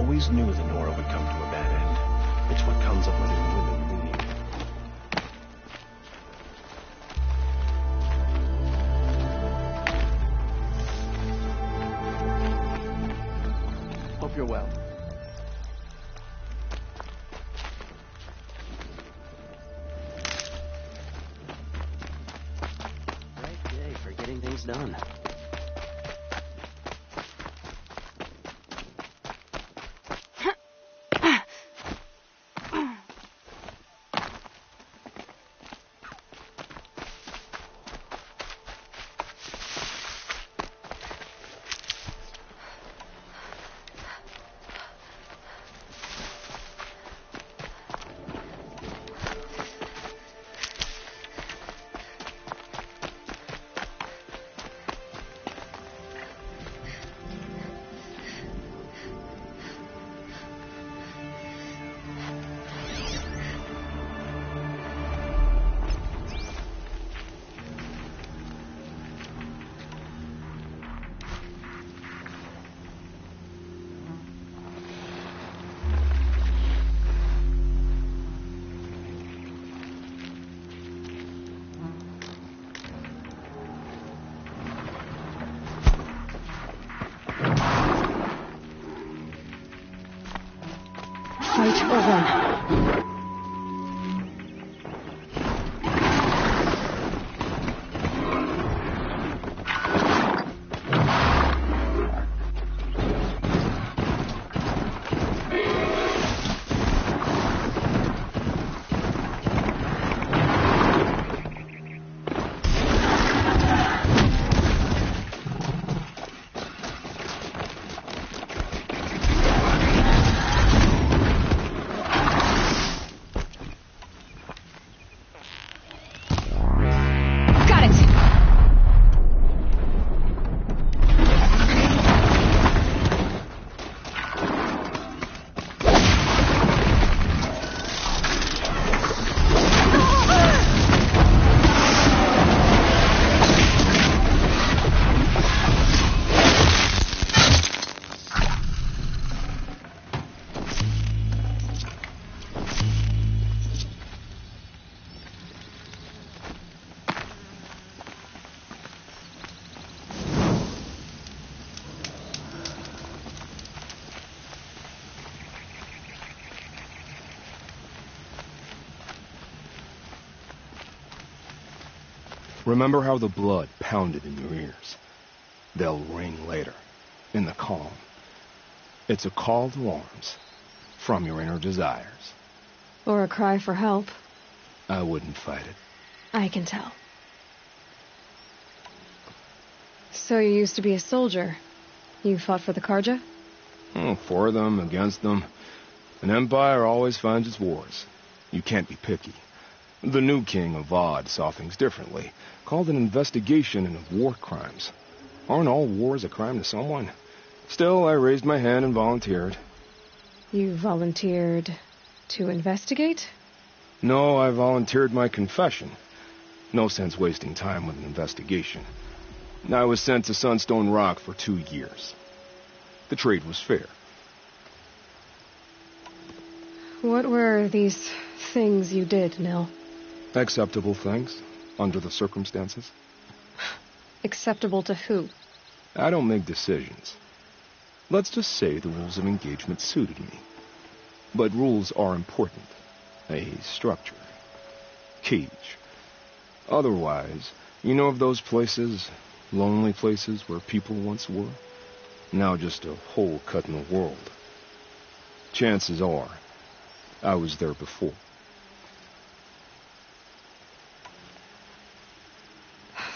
always knew that Nora would come to a bad end. It's what comes of letting women lead. Hope you're well. Great day for getting things done. Fight or run. Remember how the blood pounded in your ears. They'll ring later, in the calm. It's a call to arms, from your inner desires. Or a cry for help. I wouldn't fight it. I can tell. So you used to be a soldier. You fought for the Carja? For them, against them. An empire always finds its wars. You can't be picky. The new king of Vod saw things differently. Called an investigation into war crimes. Aren't all wars a crime to someone? Still, I raised my hand and volunteered. You volunteered to investigate? No, I volunteered my confession. No sense wasting time with an investigation. I was sent to Sunstone Rock for 2 years. The trade was fair. What were these things you did, Nil? Acceptable things, under the circumstances. Acceptable to who? I don't make decisions. Let's just say the rules of engagement suited me. But rules are important. A structure. Cage. Otherwise, you know of those places, lonely places where people once were? Now just a hole cut in the world. Chances are, I was there before.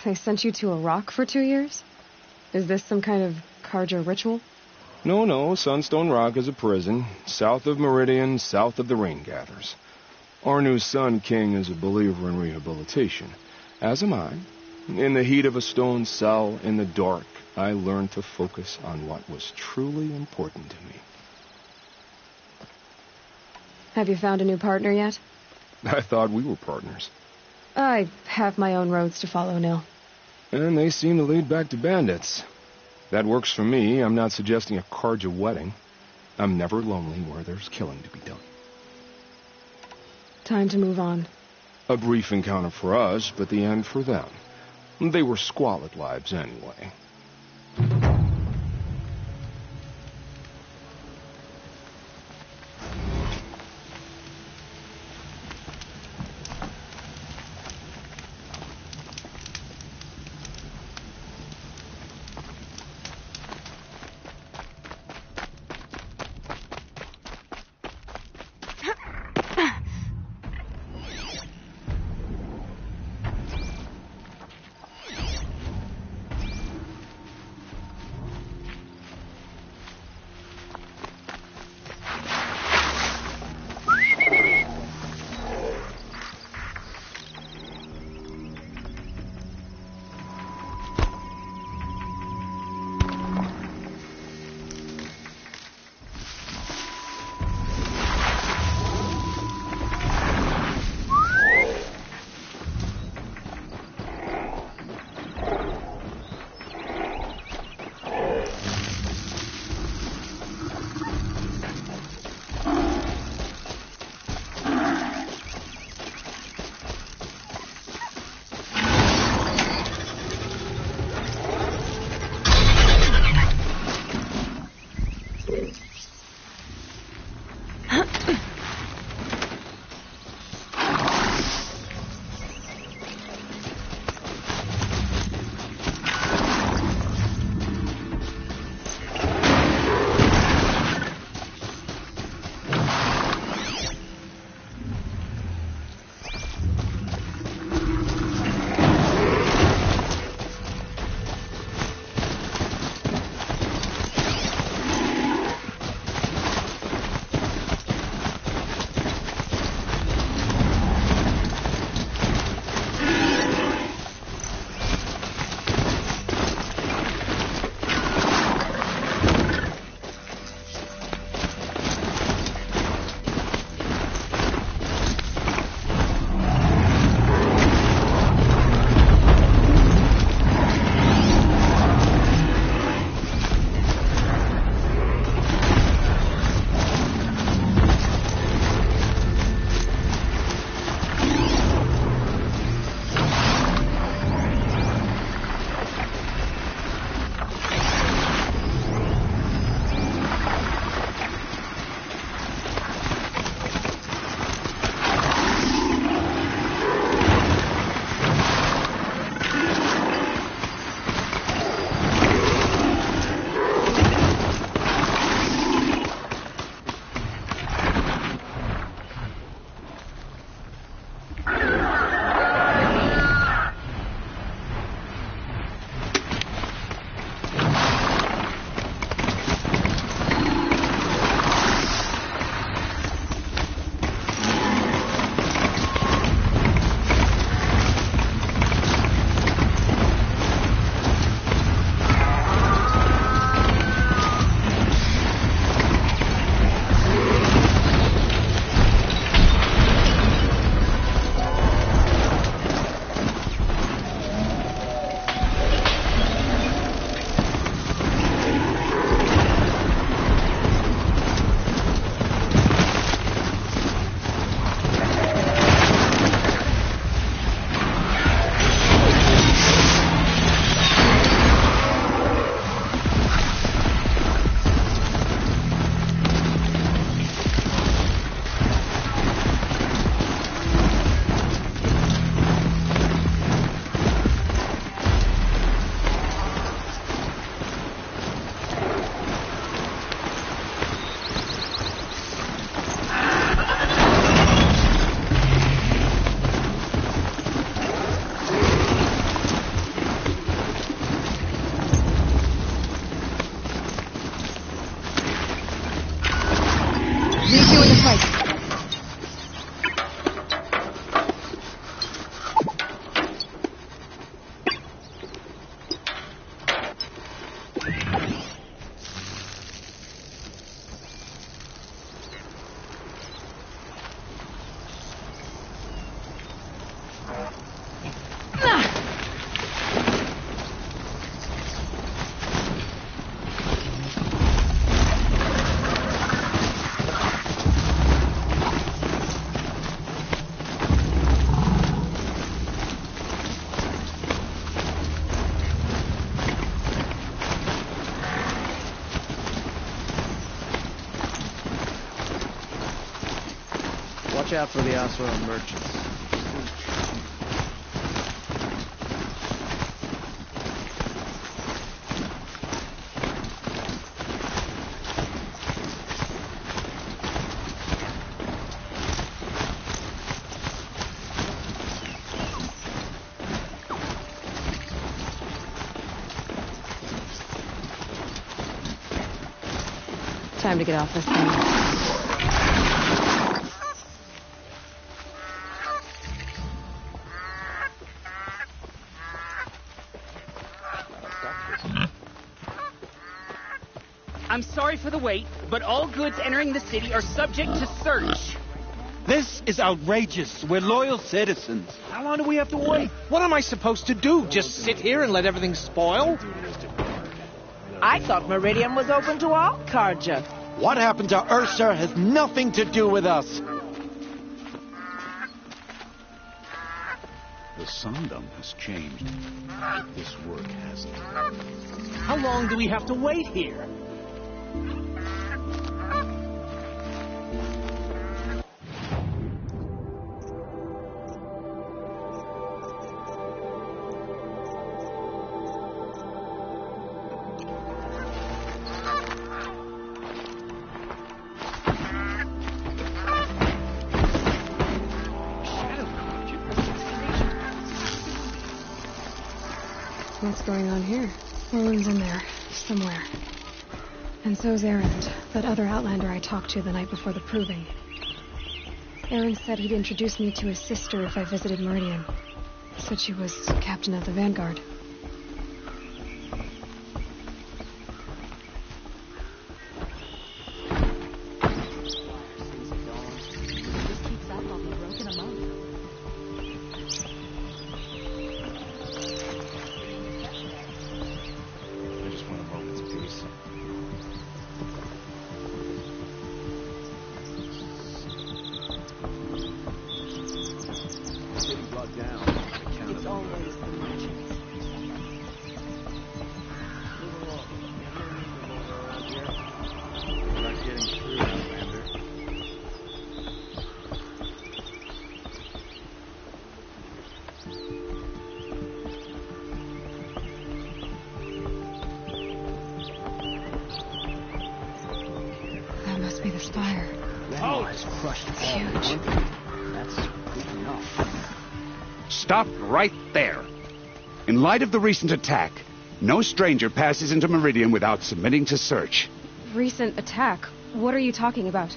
They sent you to a rock for 2 years? Is this some kind of Carja ritual? No, Sunstone Rock is a prison, south of Meridian, south of the Rain Gatherers. Our new Sun King is a believer in rehabilitation, as am I. In the heat of a stone cell, in the dark, I learned to focus on what was truly important to me. Have you found a new partner yet? I thought we were partners. I have my own roads to follow, Nil. And they seem to lead back to bandits. That works for me. I'm not suggesting a Carja wedding. I'm never lonely where there's killing to be done. Time to move on. A brief encounter for us, but the end for them. They were squalid lives anyway. Watch out for the Oswald merchants. Time to get off this thing. I'm sorry for the wait, but all goods entering the city are subject to search. This is outrageous. We're loyal citizens. How long do we have to wait? What am I supposed to do? Just sit here and let everything spoil? I thought Meridian was open to all Carja. What happened to Ursa has nothing to do with us. The Sundom has changed. This work hasn't. How long do we have to wait here? What's going on here? Orland's in there, somewhere. And so's Erend, that other Outlander I talked to the night before the proving. Erend said he'd introduce me to his sister if I visited Meridian. Said she was captain of the Vanguard. Be the spire. Oh, it's crushed. It's huge. That's good enough. Stop right there. In light of the recent attack, no stranger passes into Meridian without submitting to search. Recent attack? What are you talking about?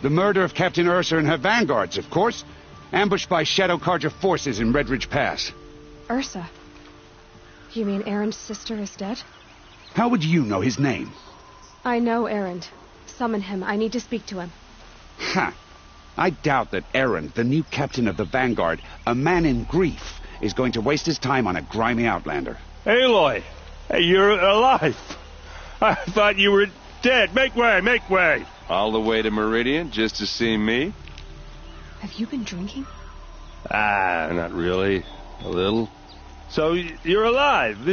The murder of Captain Ursa and her vanguards, of course. Ambushed by Shadow Carja forces in Red Ridge Pass. Ursa? You mean Erend's sister is dead? How would you know his name? I know Erend. Summon him. I need to speak to him. Ha! I doubt that Erend, the new captain of the Vanguard, a man in grief, is going to waste his time on a grimy outlander. Aloy! Hey, you're alive! I thought you were dead. Make way, make way! All the way to Meridian just to see me? Have you been drinking? Not really. A little. So, you're alive.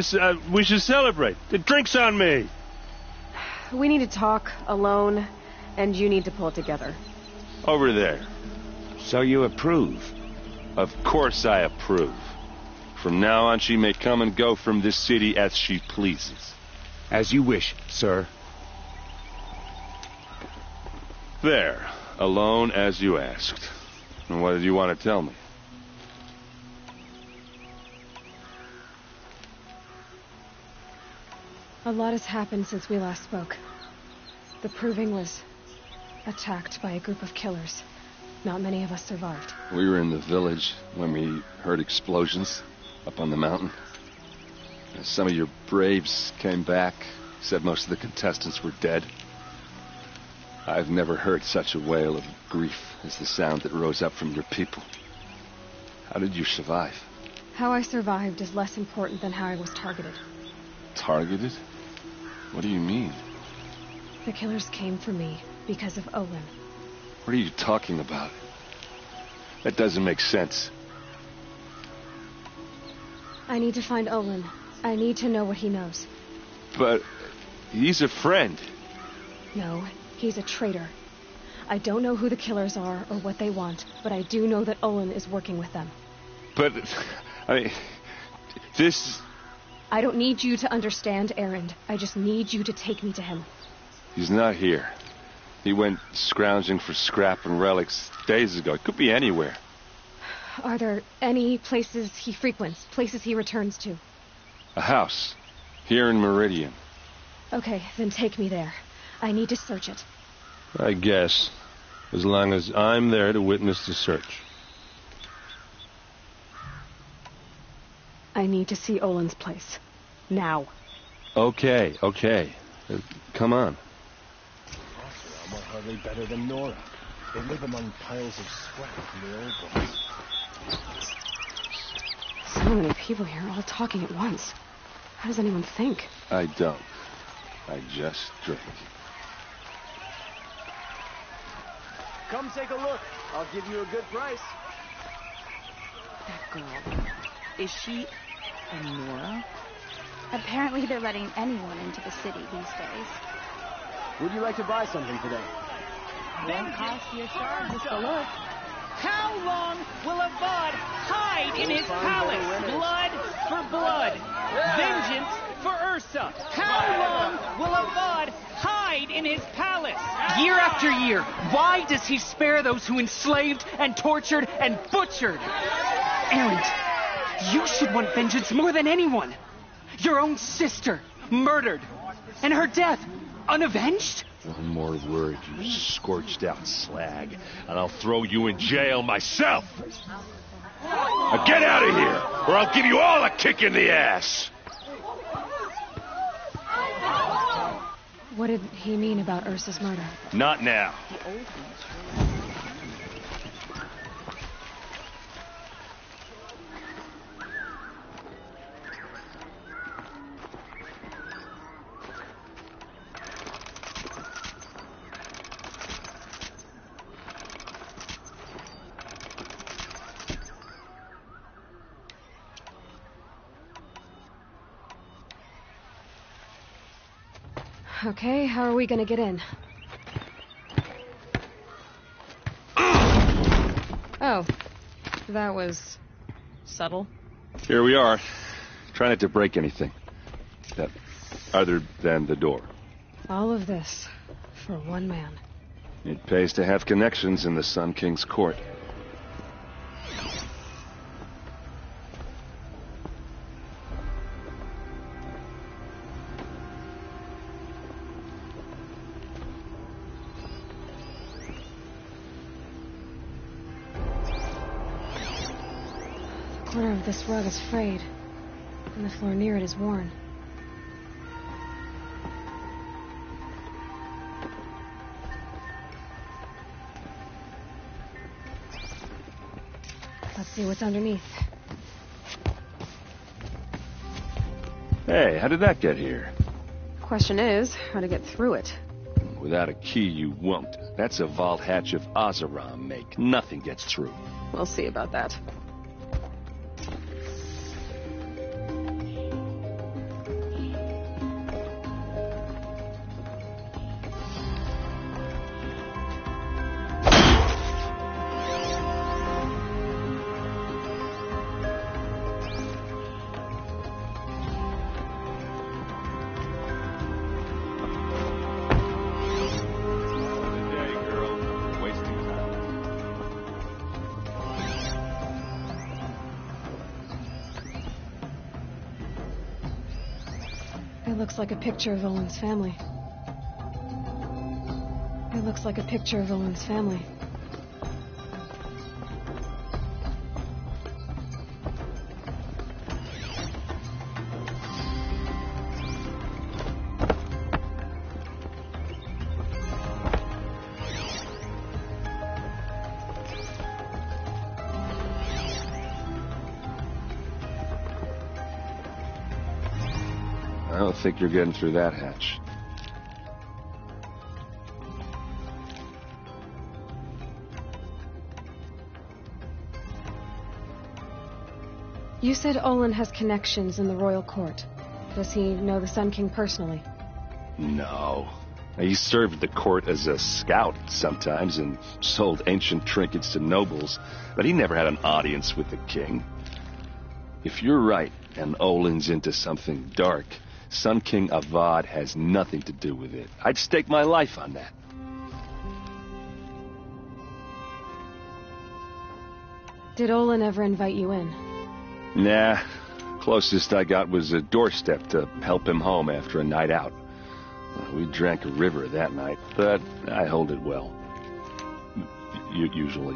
We should celebrate. The drink's on me. We need to talk, alone, and you need to pull it together. Over there. So you approve? Of course I approve. From now on, she may come and go from this city as she pleases. As you wish, sir. There. Alone as you asked. And what did you want to tell me? A lot has happened since we last spoke. The Proving was attacked by a group of killers. Not many of us survived. We were in the village when we heard explosions up on the mountain. And some of your braves came back, said most of the contestants were dead. I've never heard such a wail of grief as the sound that rose up from your people. How did you survive? How I survived is less important than how I was targeted. Targeted? What do you mean? The killers came for me because of Olin. What are you talking about? That doesn't make sense. I need to find Olin. I need to know what he knows. But he's a friend. No, he's a traitor. I don't know who the killers are or what they want, but I do know that Olin is working with them. But, I mean, this... I don't need you to understand, Erend. I just need you to take me to him. He's not here. He went scrounging for scrap and relics days ago. It could be anywhere. Are there any places he frequents, places he returns to? A house. Here in Meridian. Okay, then take me there. I need to search it. I guess. As long as I'm there to witness the search. I need to see Olin's place. Now. Okay. Come on. Oseram are hardly better than Nora. They live among piles of scrap from the old ones. So many people here, all talking at once. How does anyone think? I don't. I just drink. Come take a look. I'll give you a good price. That girl. Is she a Nora? Apparently they're letting anyone into the city these days. Would you like to buy something today? Won't cost you a star just to look. How long will Avad hide in his palace? Blood for blood. Vengeance for Ursa. How long will Avad hide in his palace? Year after year, why does he spare those who enslaved and tortured and butchered? Erend, you should want vengeance more than anyone. Your own sister, murdered. And her death, unavenged? One more word, you scorched out slag, and I'll throw you in jail myself! Now get out of here, or I'll give you all a kick in the ass! What did he mean about Ursa's murder? Not now. Okay, how are we gonna get in? Oh, that was subtle. Here we are. Try not to break anything. Other than the door. All of this for one man. It pays to have connections in the Sun King's court. The corner of this rug is frayed, and the floor near it is worn. Let's see what's underneath. Hey, how did that get here? Question is, how to get through it. Without a key, you won't. That's a vault hatch of Oseram make. Nothing gets through. We'll see about that. It looks like a picture of Olin's family. It looks like a picture of Olin's family. I don't think you're getting through that hatch. You said Olin has connections in the royal court. Does he know the Sun King personally? No. He served the court as a scout sometimes and sold ancient trinkets to nobles, but he never had an audience with the king. If you're right and Olin's into something dark, Sun King Avad has nothing to do with it. I'd stake my life on that. Did Olin ever invite you in? Nah. Closest I got was a doorstep to help him home after a night out. We drank a river that night, but I hold it well. Usually.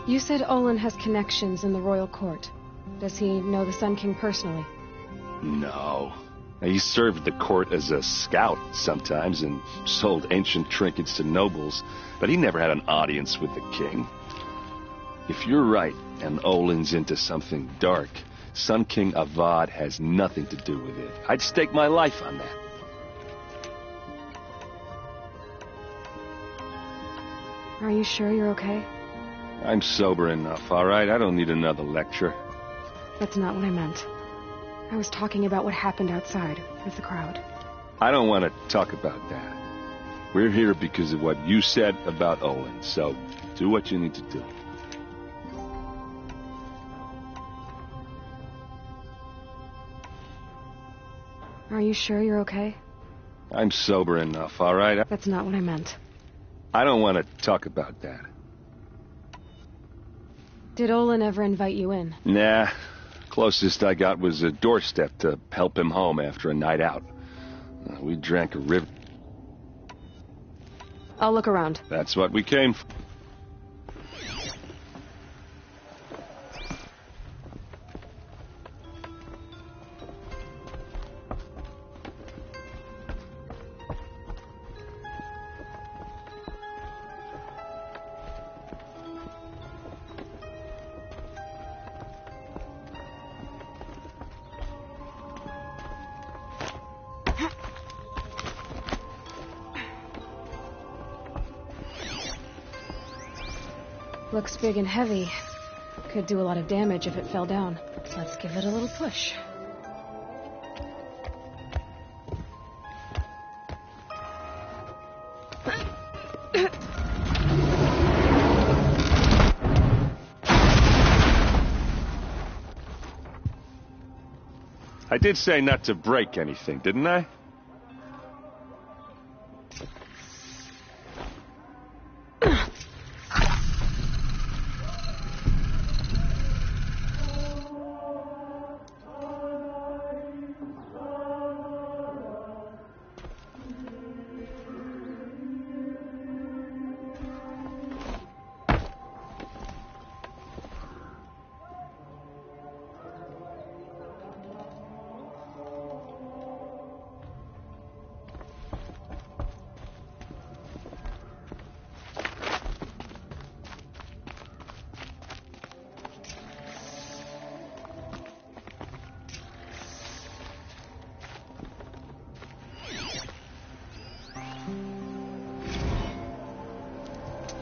You said Olin has connections in the royal court. Does he know the Sun King personally? No. He served the court as a scout sometimes and sold ancient trinkets to nobles, but he never had an audience with the king. If you're right and Olin's into something dark, Sun King Avad has nothing to do with it. I'd stake my life on that. Are you sure you're okay? I'm sober enough, all right? I don't need another lecture. That's not what I meant. I was talking about what happened outside with the crowd. I don't want to talk about that. We're here because of what you said about Olin, so do what you need to do. Are you sure you're okay? I'm sober enough, all right? That's not what I meant. I don't want to talk about that. Did Olin ever invite you in? Nah. Closest I got was a doorstep to help him home after a night out. We drank a river. I'll look around. That's what we came for. Looks big and heavy. Could do a lot of damage if it fell down. Let's give it a little push. I did say not to break anything, didn't I?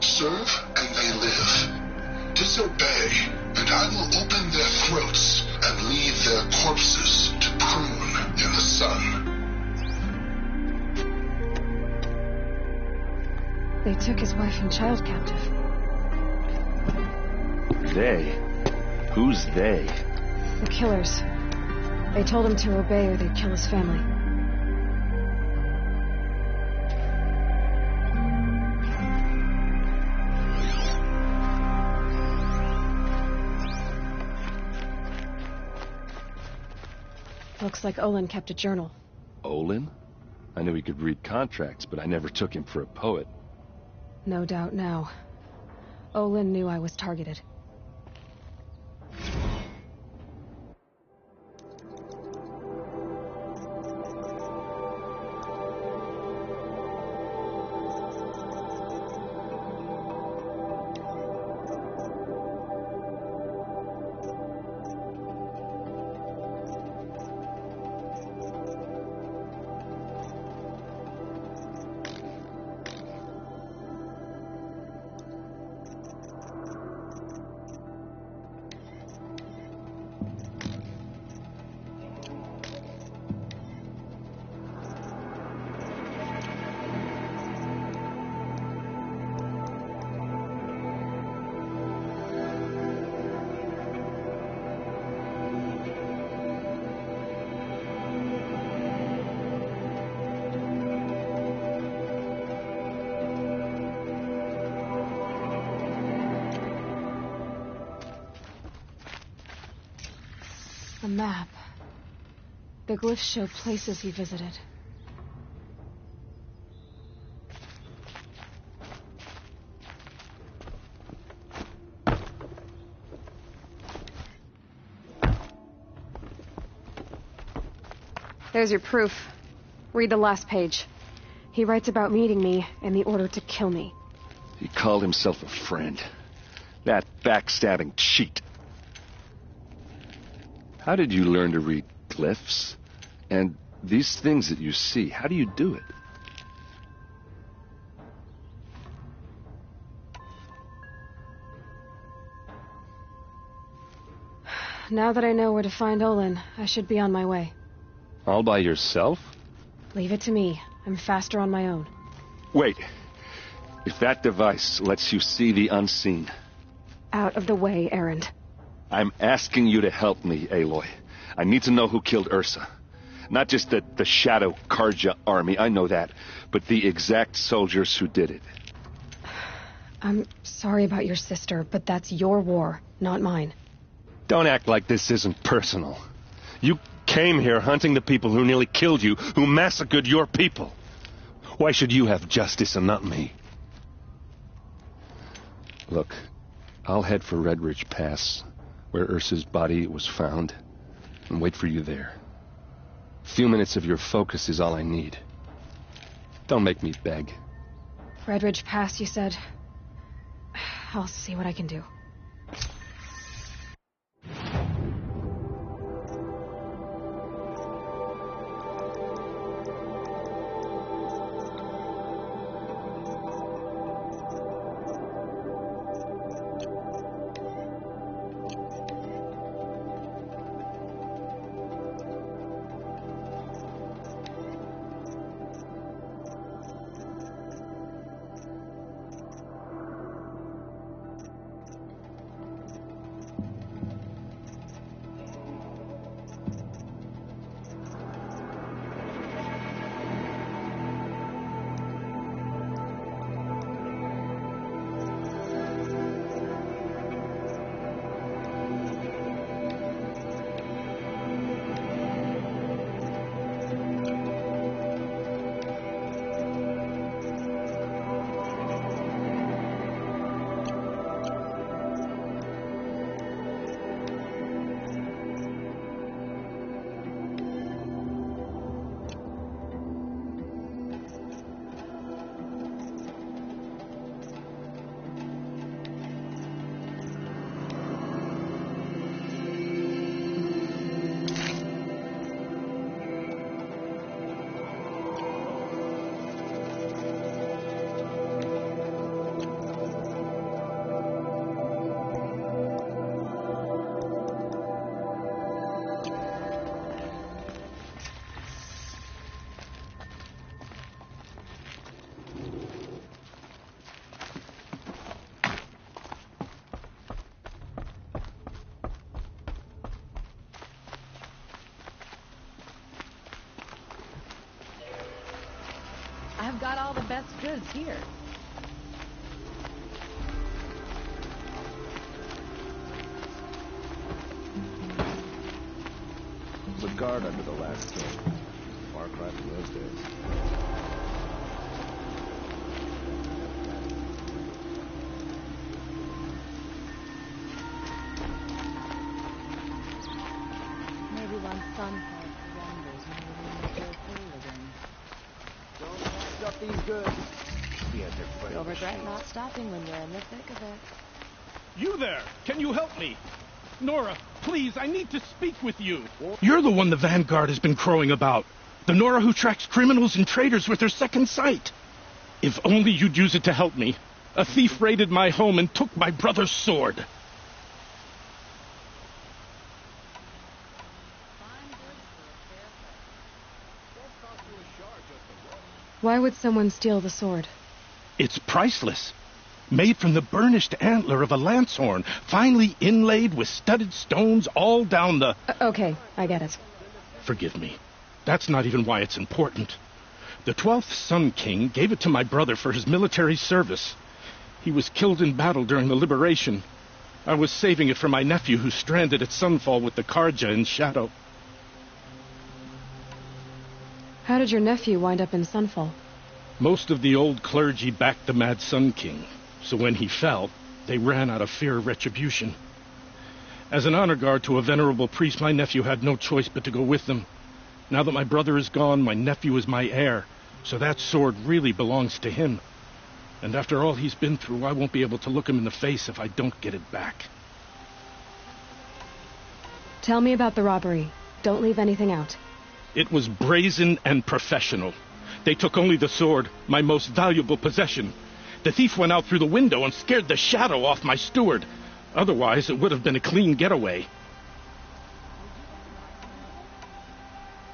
Serve and they live. Disobey, and I will open their throats and leave their corpses to prune in the sun. They took his wife and child captive. They? Who's they? The killers. They told him to obey or they'd kill his family. Looks like Olin kept a journal. Olin? I knew he could read contracts, but I never took him for a poet. No doubt now. Olin knew I was targeted. A map. The glyphs show places he visited. There's your proof. Read the last page. He writes about meeting me and the order to kill me. He called himself a friend. That backstabbing cheat. How did you learn to read glyphs? And these things that you see, how do you do it? Now that I know where to find Olin, I should be on my way. All by yourself? Leave it to me. I'm faster on my own. Wait. If that device lets you see the unseen... Out of the way, Erend. I'm asking you to help me, Aloy. I need to know who killed Ursa. Not just the Shadow Karja army, I know that, but the exact soldiers who did it. I'm sorry about your sister, but that's your war, not mine. Don't act like this isn't personal. You came here hunting the people who nearly killed you, who massacred your people. Why should you have justice and not me? Look, I'll head for Red Ridge Pass, where Ursa's body was found, and wait for you there. A few minutes of your focus is all I need. Don't make me beg. Red Ridge Pass, you said? I'll see what I can do. I've got all the best goods here. There's a guard under the last king. Far cry from those days. Maybe once sunset wanders and we will feel cool again. Don't pass up these goods. You'll regret not stopping when you're in the thick of it. You there! Can you help me? Nora, please, I need to speak with you. You're the one the Vanguard has been crowing about. The Nora who tracks criminals and traitors with her second sight. If only you'd use it to help me. A thief raided my home and took my brother's sword. Why would someone steal the sword? It's priceless. Made from the burnished antler of a lancehorn, finely inlaid with studded stones all down the... Okay, I get it. Forgive me. That's not even why it's important. The 12th Sun King gave it to my brother for his military service. He was killed in battle during the liberation. I was saving it for my nephew who's stranded at Sunfall with the Karja in Shadow. How did your nephew wind up in Sunfall? Most of the old clergy backed the Mad Sun King, so when he fell, they ran out of fear of retribution. As an honor guard to a venerable priest, my nephew had no choice but to go with them. Now that my brother is gone, my nephew is my heir, so that sword really belongs to him. And after all he's been through, I won't be able to look him in the face if I don't get it back. Tell me about the robbery. Don't leave anything out. It was brazen and professional. They took only the sword, my most valuable possession. The thief went out through the window and scared the shadow off my steward. Otherwise, it would have been a clean getaway.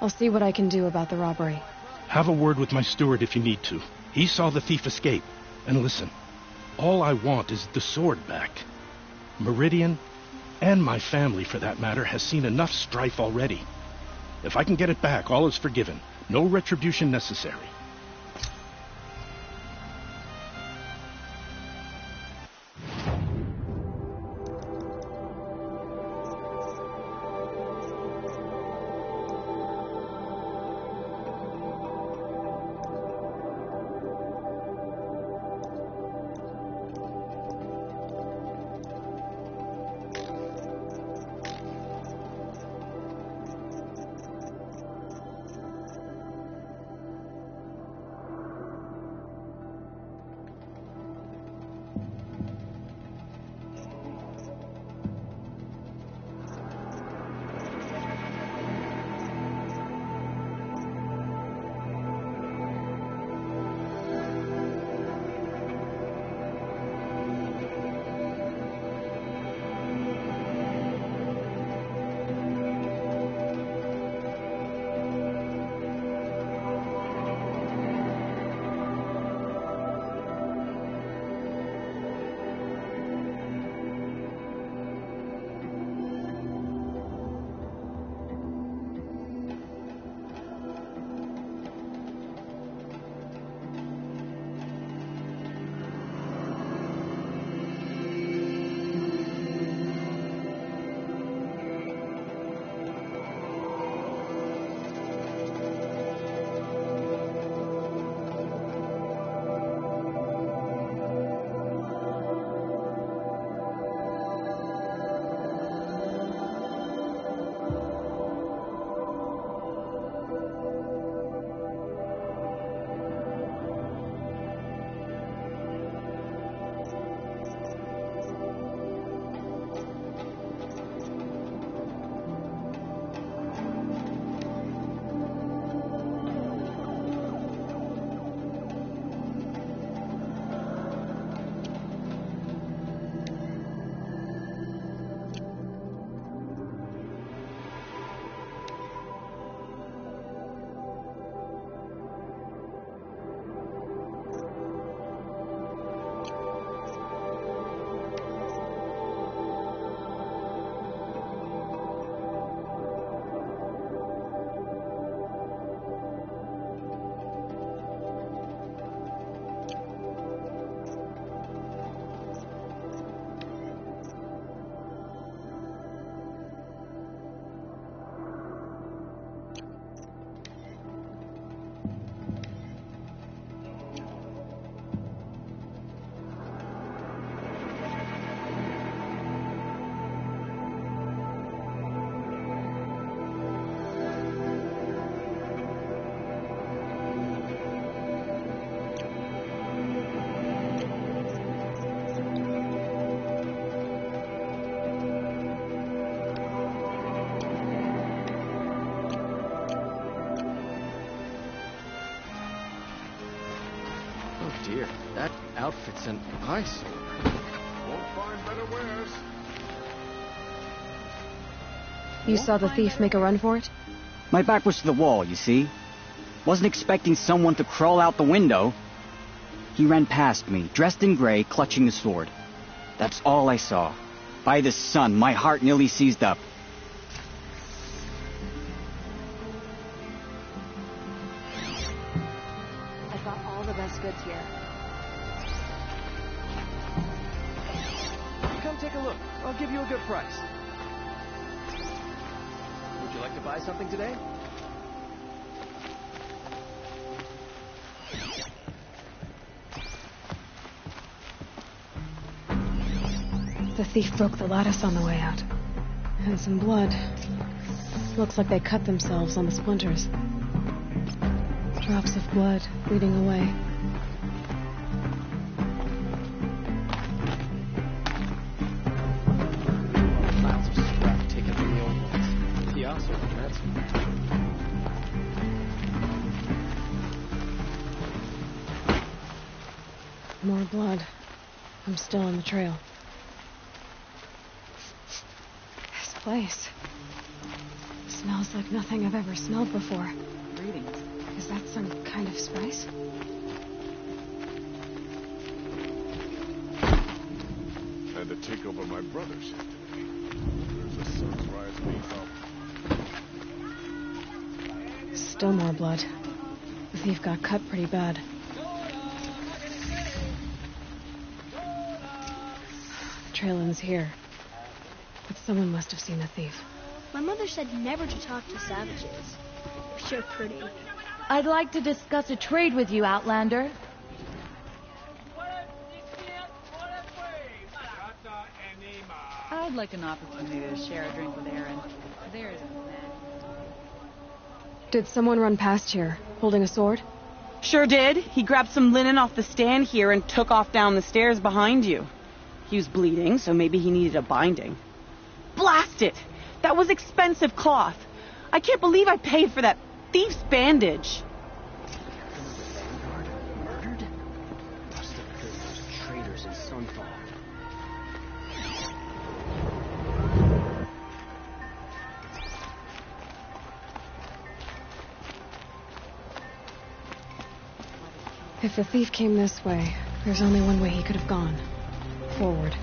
I'll see what I can do about the robbery. Have a word with my steward if you need to. He saw the thief escape. And listen, all I want is the sword back. Meridian, and my family for that matter, has seen enough strife already. If I can get it back, all is forgiven. No retribution necessary. Dear, that outfit's an eyesore. Won't find better wares. You saw the thief make a run for it? My back was to the wall, you see. Wasn't expecting someone to crawl out the window. He ran past me, dressed in gray, clutching the sword. That's all I saw. By the sun, my heart nearly seized up. I've got all the best goods here. Come take a a look. I'll give you a good price. Would you like to buy something today? The thief broke the lattice on the way out. And some blood. Looks like they cut themselves on the splinters. Drops of blood bleeding away. Piles of scrap taken from the old ones. Piazza, that's... More blood. I'm still on the trail. This place smells like nothing I've ever smelled before. Greetings. Is that some kind of spice? Had to take over my brother's ship today. There's a sunrise leaf out. Still more blood. The thief got cut pretty bad. The trail ends here. But someone must have seen the thief. My mother said never to talk to savages. They're pretty. I'd like to discuss a trade with you, Outlander. I'd like an opportunity to share a drink with Aaron. There's a man. Did someone run past here, holding a sword? Sure did. He grabbed some linen off the stand here and took off down the stairs behind you. He was bleeding, so maybe he needed a binding. Blast it! That was expensive cloth. I can't believe I paid for that thief's bandage. The Vanguard murdered? Must have killed those traitors in Sunfall. If the thief came this way, there's only one way he could have gone. Forward.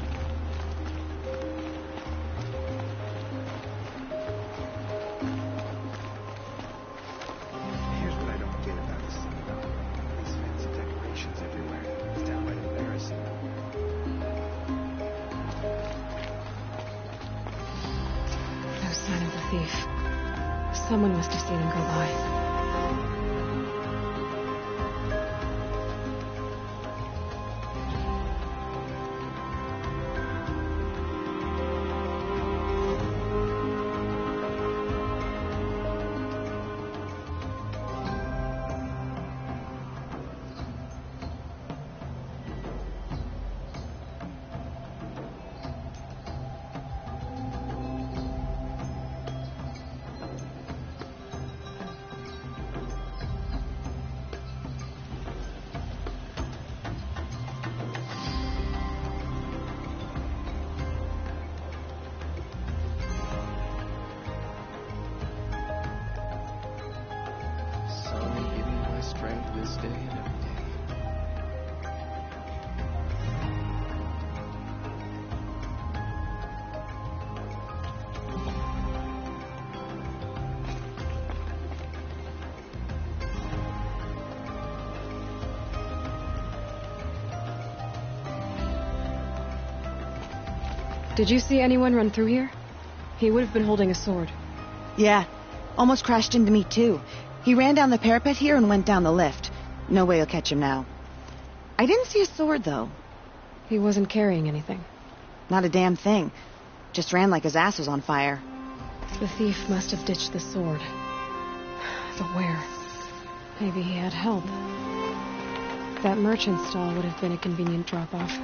Here's what I don't get about this thing about these fancy decorations everywhere. It's downright embarrassing. No sign of the thief. Someone must have seen him go by. This day and every day. Did you see anyone run through here? He would have been holding a sword. Yeah, almost crashed into me too. He ran down the parapet here and went down the lift. No way you'll catch him now. I didn't see a sword, though. He wasn't carrying anything. Not a damn thing. Just ran like his ass was on fire. The thief must have ditched the sword. But where? Maybe he had help. That merchant stall would have been a convenient drop-off.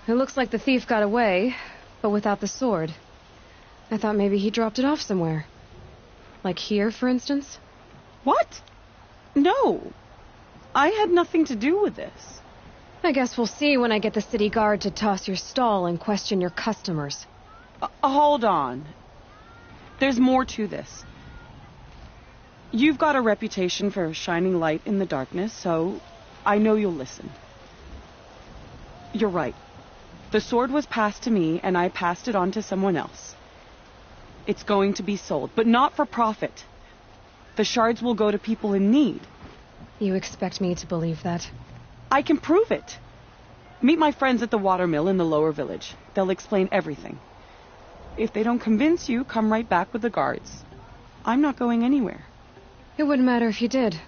It looks like the thief got away, but without the sword. I thought maybe he dropped it off somewhere. Like here, for instance? What? No. I had nothing to do with this. I guess we'll see when I get the city guard to toss your stall and question your customers. Hold on. There's more to this. You've got a reputation for shining light in the darkness, so I know you'll listen. You're right. The sword was passed to me, and I passed it on to someone else. It's going to be sold, but not for profit. The shards will go to people in need. You expect me to believe that? I can prove it. Meet my friends at the watermill in the lower village. They'll explain everything. If they don't convince you, come right back with the guards. I'm not going anywhere. It wouldn't matter if you did.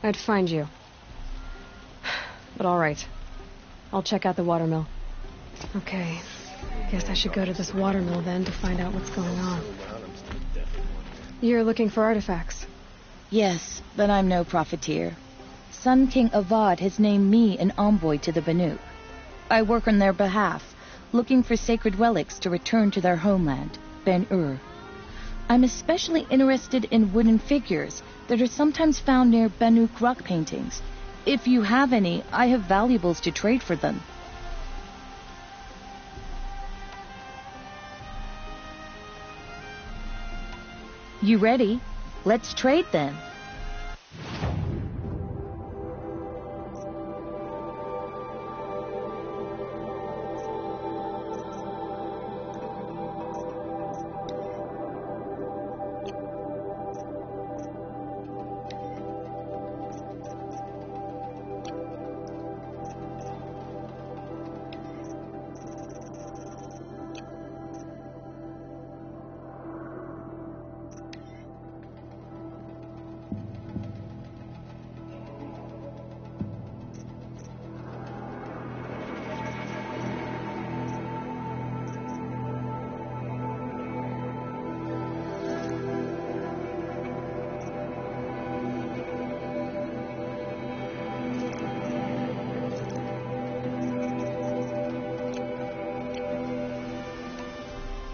I'd find you. But all right. I'll check out the watermill. Okay. Guess I should go to this watermill then to find out what's going on. You're looking for artifacts? Yes, but I'm no profiteer. Sun King Avad has named me an envoy to the Banuk. I work on their behalf, looking for sacred relics to return to their homeland, Ben-Ur. I'm especially interested in wooden figures that are sometimes found near Banuk rock paintings. If you have any, I have valuables to trade for them. You ready? Let's trade then.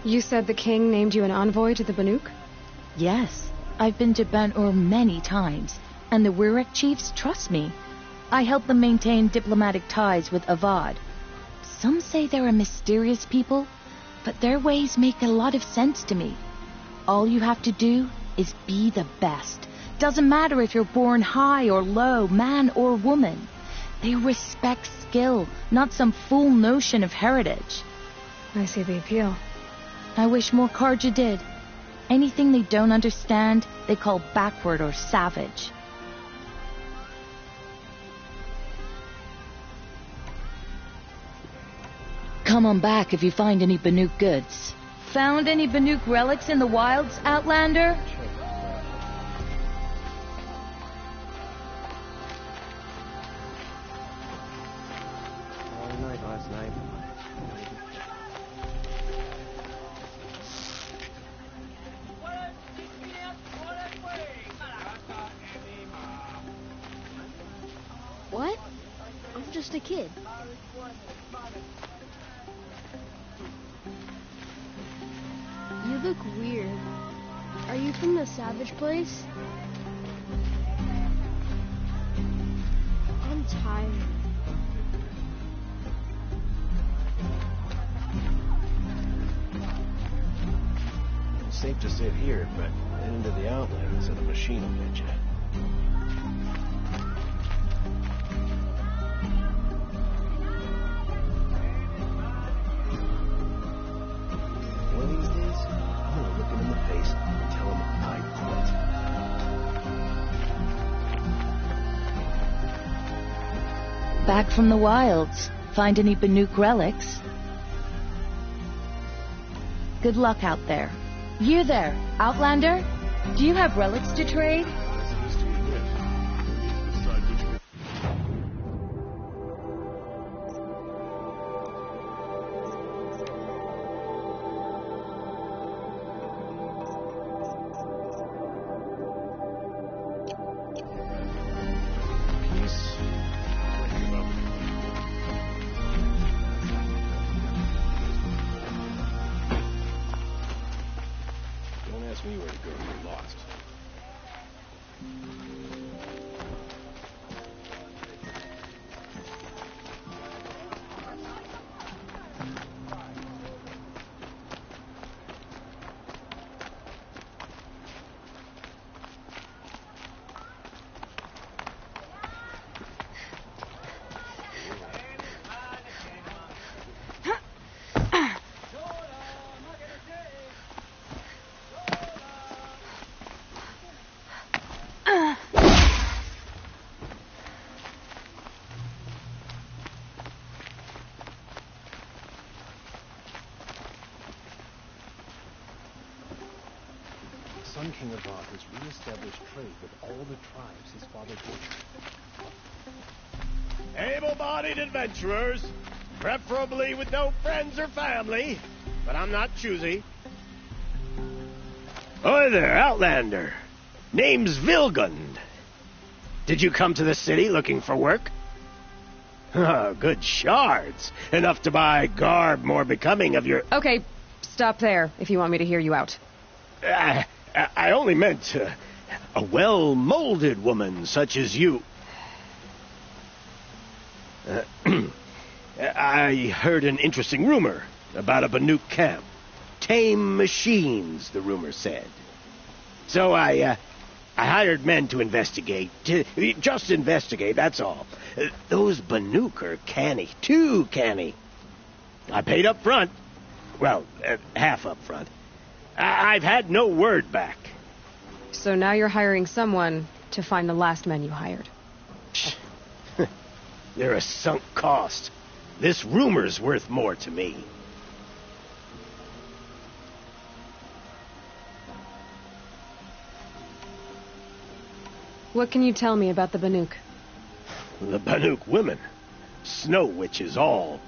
You said the king named you an envoy to the Banuk? Yes, I've been to Ben-Ur many times, and the Wirek chiefs trust me. I help them maintain diplomatic ties with Avad. Some say they're a mysterious people, but their ways make a lot of sense to me. All you have to do is be the best. Doesn't matter if you're born high or low, man or woman. They respect skill, not some fool notion of heritage. I see the appeal. I wish more Carja did. Anything they don't understand, they call backward or savage. Come on back if you find any Banuk goods. Found any Banuk relics in the wilds, Outlander? All night last night. What? I'm just a kid. You look weird. Are you from the Savage place? I'm tired. It's safe to sit here, but head into the Outlands and a machine will get you. One of these days, I'm gonna look him in the face and tell him I quit. Back from the wilds. Find any Banuk relics? Good luck out there. You there, Outlander? Do you have relics to trade? Me where to go, you're lost. son King Avad has re-established trade with all the tribes his father butchered. Able-bodied adventurers, preferably with no friends or family, but I'm not choosy. Oi there, Outlander. Name's Vilgund. Did you come to the city looking for work? Oh, good shards. Enough to buy garb more becoming of your... Okay, stop there if you want me to hear you out. I only meant a well-molded woman such as you. I heard an interesting rumor about a Banuk camp. Tame machines, the rumor said. So I hired men to investigate. Just investigate, that's all. Those Banuk are canny, too canny. I paid up front. Well, half up front. I've had no word back. So now you're hiring someone to find the last men you hired. They're a sunk cost. This rumor's worth more to me. What can you tell me about the Banuk? The Banuk women. Snow witches all.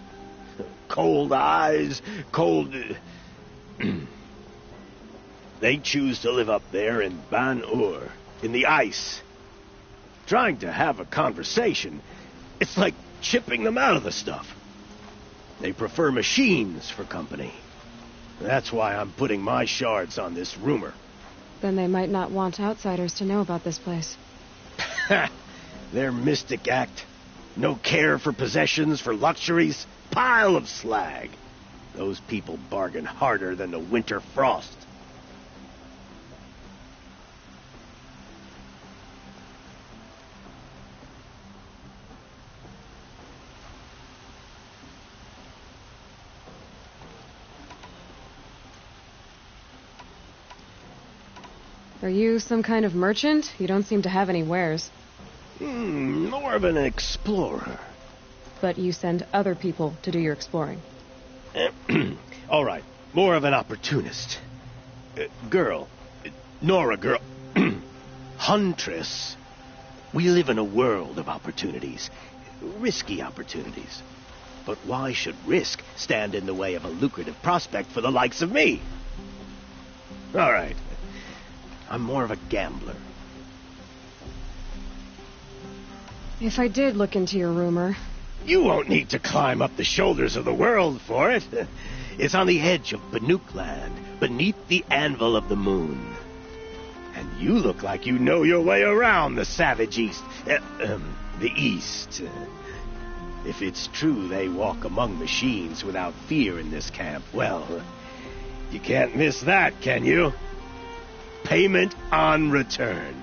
Cold eyes, cold... They choose to live up there in Ban-Ur, in the ice. Trying to have a conversation, it's like chipping them out of the stuff. They prefer machines for company. That's why I'm putting my shards on this rumor. Then they might not want outsiders to know about this place. Their mystic act. No care for possessions, for luxuries. Pile of slag. Those people bargain harder than the winter frost. Are you some kind of merchant? You don't seem to have any wares. More of an explorer. But you send other people to do your exploring. All right, more of an opportunist. Girl. Nora, girl. Huntress. We live in a world of opportunities. Risky opportunities. But why should risk stand in the way of a lucrative prospect for the likes of me? All right. I'm more of a gambler. If I did look into your rumor... You won't need to climb up the shoulders of the world for it. It's on the edge of Banuk land, beneath the anvil of the moon. And you look like you know your way around the savage east. The east. If it's true they walk among machines without fear in this camp, well, you can't miss that, can you? Payment on return.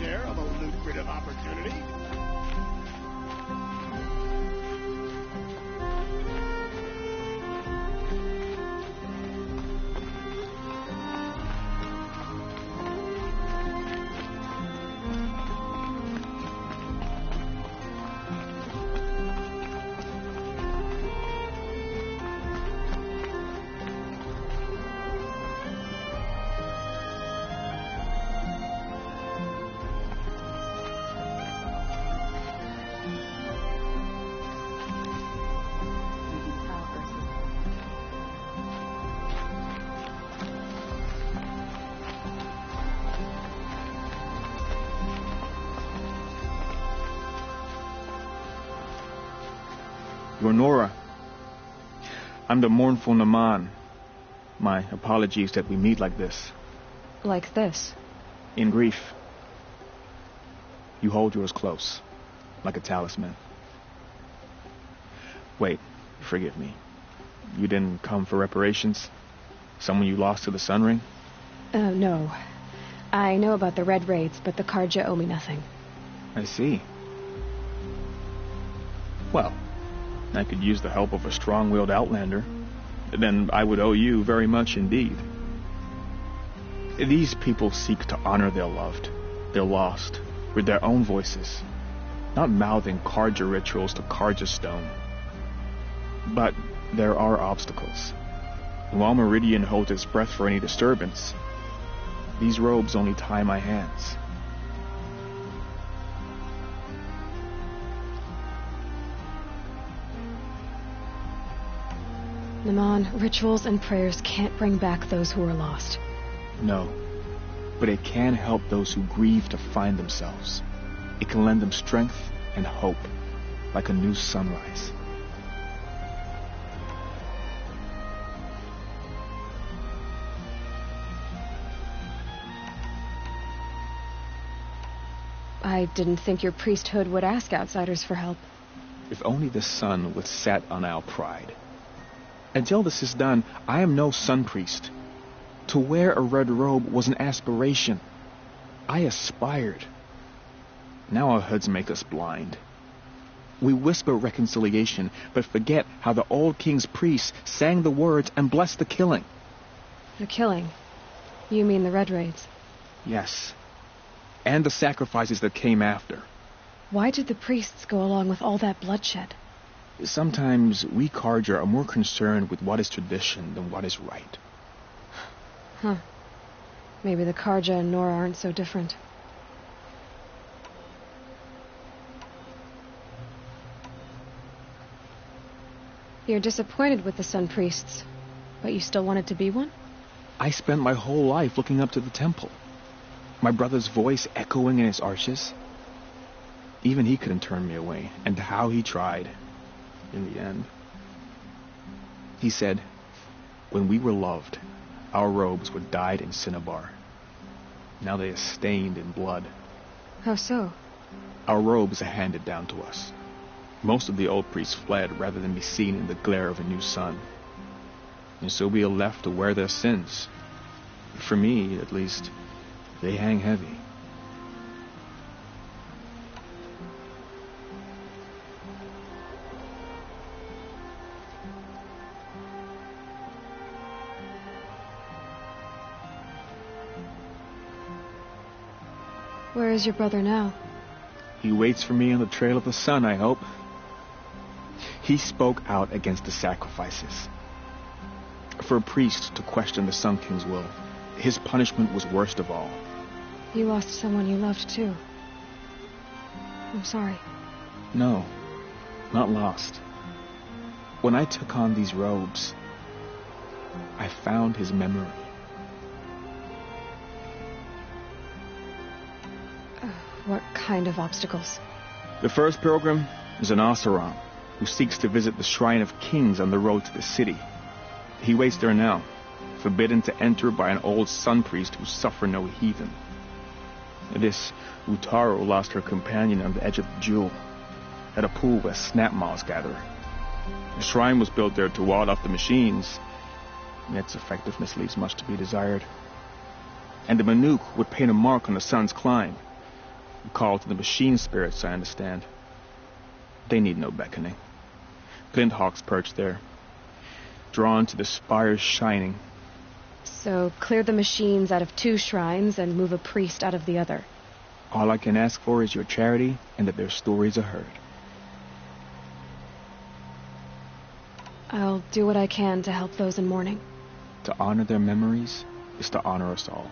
share of a lucrative opportunity. You're Nora. I'm the mournful Naman. My apologies that we meet like this. Like this? In grief. You hold yours close, like a talisman. Wait, forgive me. You didn't come for reparations? Someone you lost to the Sun Ring? No. I know about the Red Raids, but the Karja owe me nothing. I see. Well, I could use the help of a strong-willed outlander. Then I would owe you very much indeed. These people seek to honor their loved, their lost, with their own voices, not mouthing Karja rituals to Karja stone. But there are obstacles. And while Meridian holds its breath for any disturbance, these robes only tie my hands. Naman, rituals and prayers can't bring back those who are lost. No, but it can help those who grieve to find themselves. It can lend them strength and hope, like a new sunrise. I didn't think your priesthood would ask outsiders for help. If only the sun would set on our pride. Until this is done, I am no sun priest. To wear a red robe was an aspiration. I aspired. Now our hoods make us blind. We whisper reconciliation, but forget how the old king's priests sang the words and blessed the killing. The killing? You mean the Red Raids? Yes. And the sacrifices that came after. Why did the priests go along with all that bloodshed? Sometimes we Karja are more concerned with what is tradition than what is right. Huh. Maybe the Karja and Nora aren't so different. You're disappointed with the Sun Priests, but you still wanted to be one? I spent my whole life looking up to the temple. My brother's voice echoing in its arches. Even he couldn't turn me away, and how he tried. In the end, he said, when we were loved, our robes were dyed in cinnabar. Now they are stained in blood. How so? Our robes are handed down to us. Most of the old priests fled rather than be seen in the glare of a new sun. And so we are left to wear their sins. For me, at least, they hang heavy. Where is your brother now? He waits for me on the trail of the sun, I hope. He spoke out against the sacrifices. For a priest to question the Sun King's will, his punishment was worst of all. You lost someone you loved, too. I'm sorry. No, not lost. When I took on these robes, I found his memory. What kind of obstacles? The first pilgrim is an Oseram, who seeks to visit the Shrine of Kings on the road to the city. He waits there now, forbidden to enter by an old sun priest who suffer no heathen. This Utaru lost her companion on the edge of the jewel, at a pool where snap moths gather. The shrine was built there to ward off the machines, and its effectiveness leaves much to be desired. And the Banuk would paint a mark on the sun's climb, A call to the machine spirits, I understand. They need no beckoning. Glint hawks perch there, drawn to the spire's shining. So clear the machines out of 2 shrines and move a priest out of the other. All I can ask for is your charity and that their stories are heard. I'll do what I can to help those in mourning. To honor their memories is to honor us all.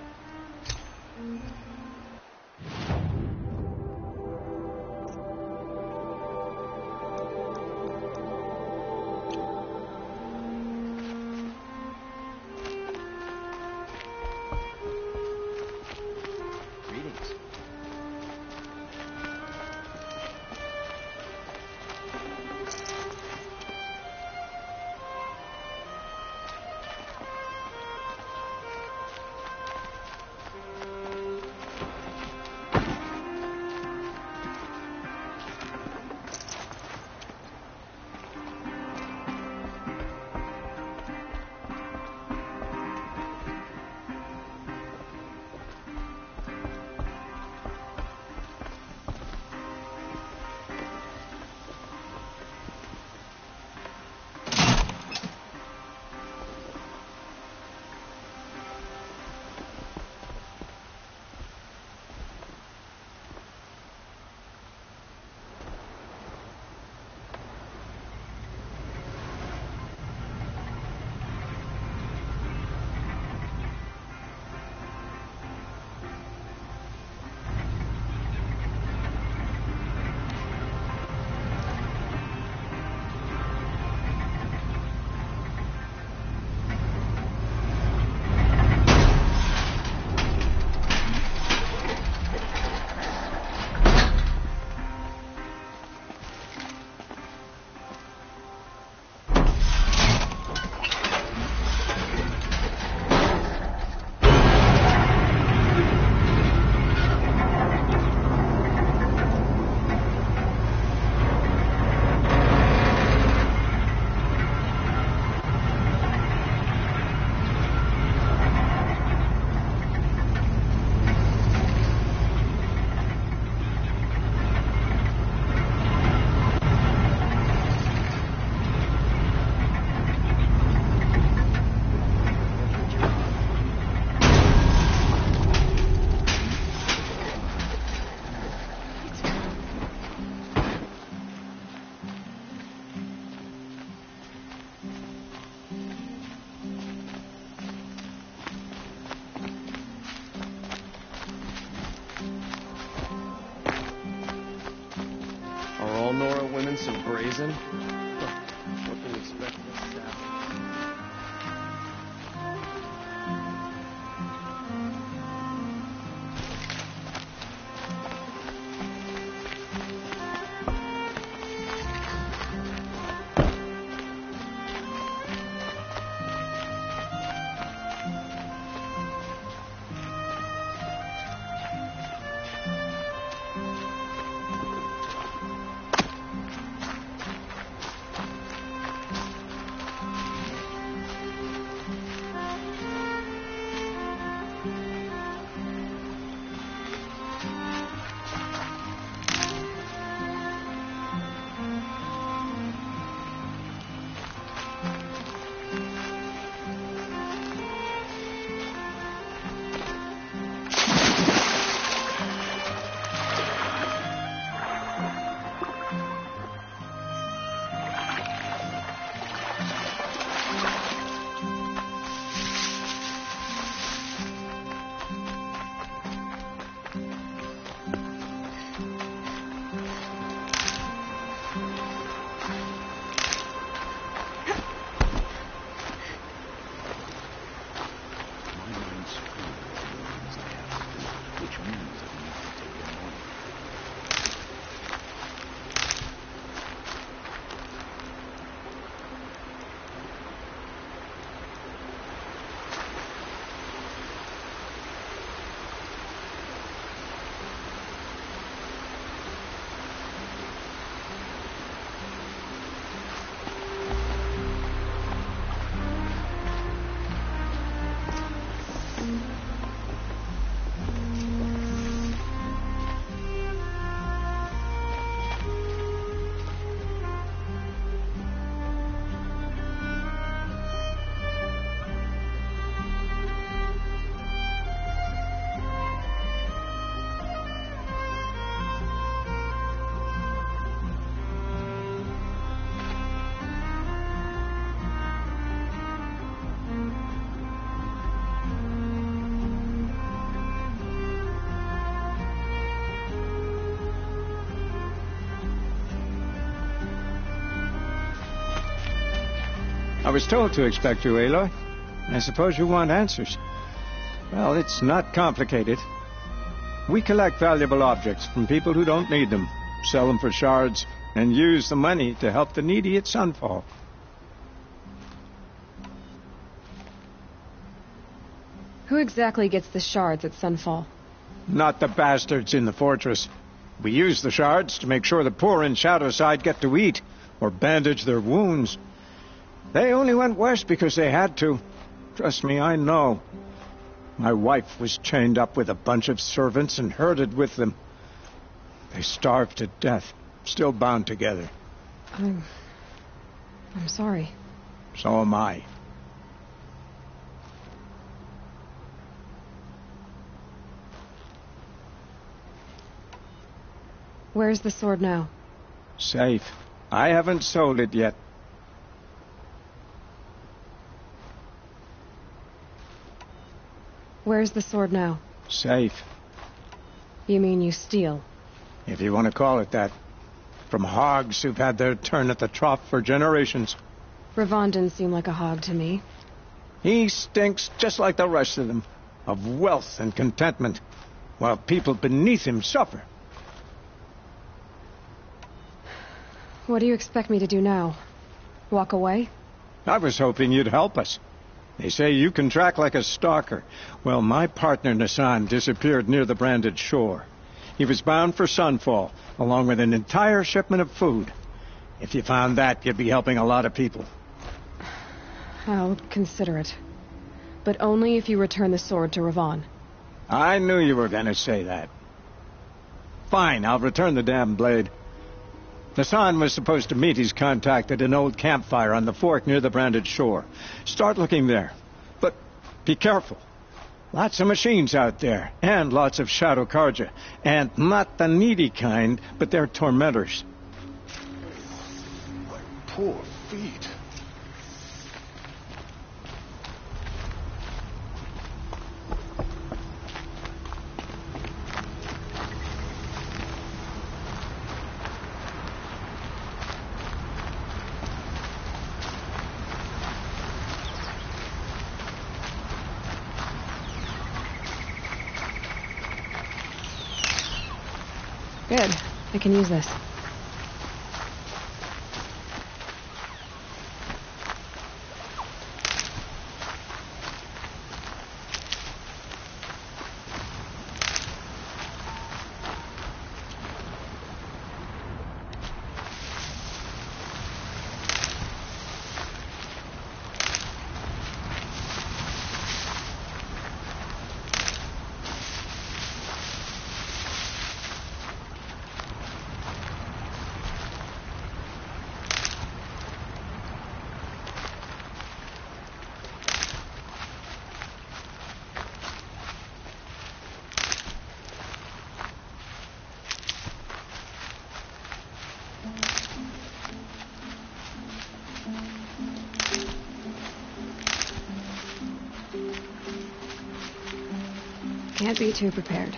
Are all Nora women so brazen? What can you expect from a savage? was told to expect you, Aloy. I suppose you want answers. Well, it's not complicated. We collect valuable objects from people who don't need them, sell them for shards, and use the money to help the needy at Sunfall. Who exactly gets the shards at Sunfall? Not the bastards in the fortress. We use the shards to make sure the poor in Shadowside get to eat, or bandage their wounds. They only went west because they had to. Trust me, I know. My wife was chained up with a bunch of servants and herded with them. They starved to death, still bound together. I'm sorry. So am I. Where's the sword now? Safe. I haven't sold it yet. Where's the sword now? Safe. You mean you steal? If you want to call it that. From hogs who've had their turn at the trough for generations. Ravon didn't seem like a hog to me. He stinks just like the rest of them, of wealth and contentment, while people beneath him suffer. What do you expect me to do now? Walk away? I was hoping you'd help us. They say you can track like a stalker. Well, my partner Nassan disappeared near the branded shore. He was bound for Sunfall, along with an entire shipment of food. If you found that, you'd be helping a lot of people. I'll consider it. But only if you return the sword to Ravon. I knew you were going to say that. Fine, I'll return the damn blade. Nassan was supposed to meet his contact at an old campfire on the fork near the branded shore. Start looking there. But be careful. Lots of machines out there, and lots of Shadow Karja. And not the needy kind, but they're tormentors. My poor feet. Good. I can use this. Can't be too prepared.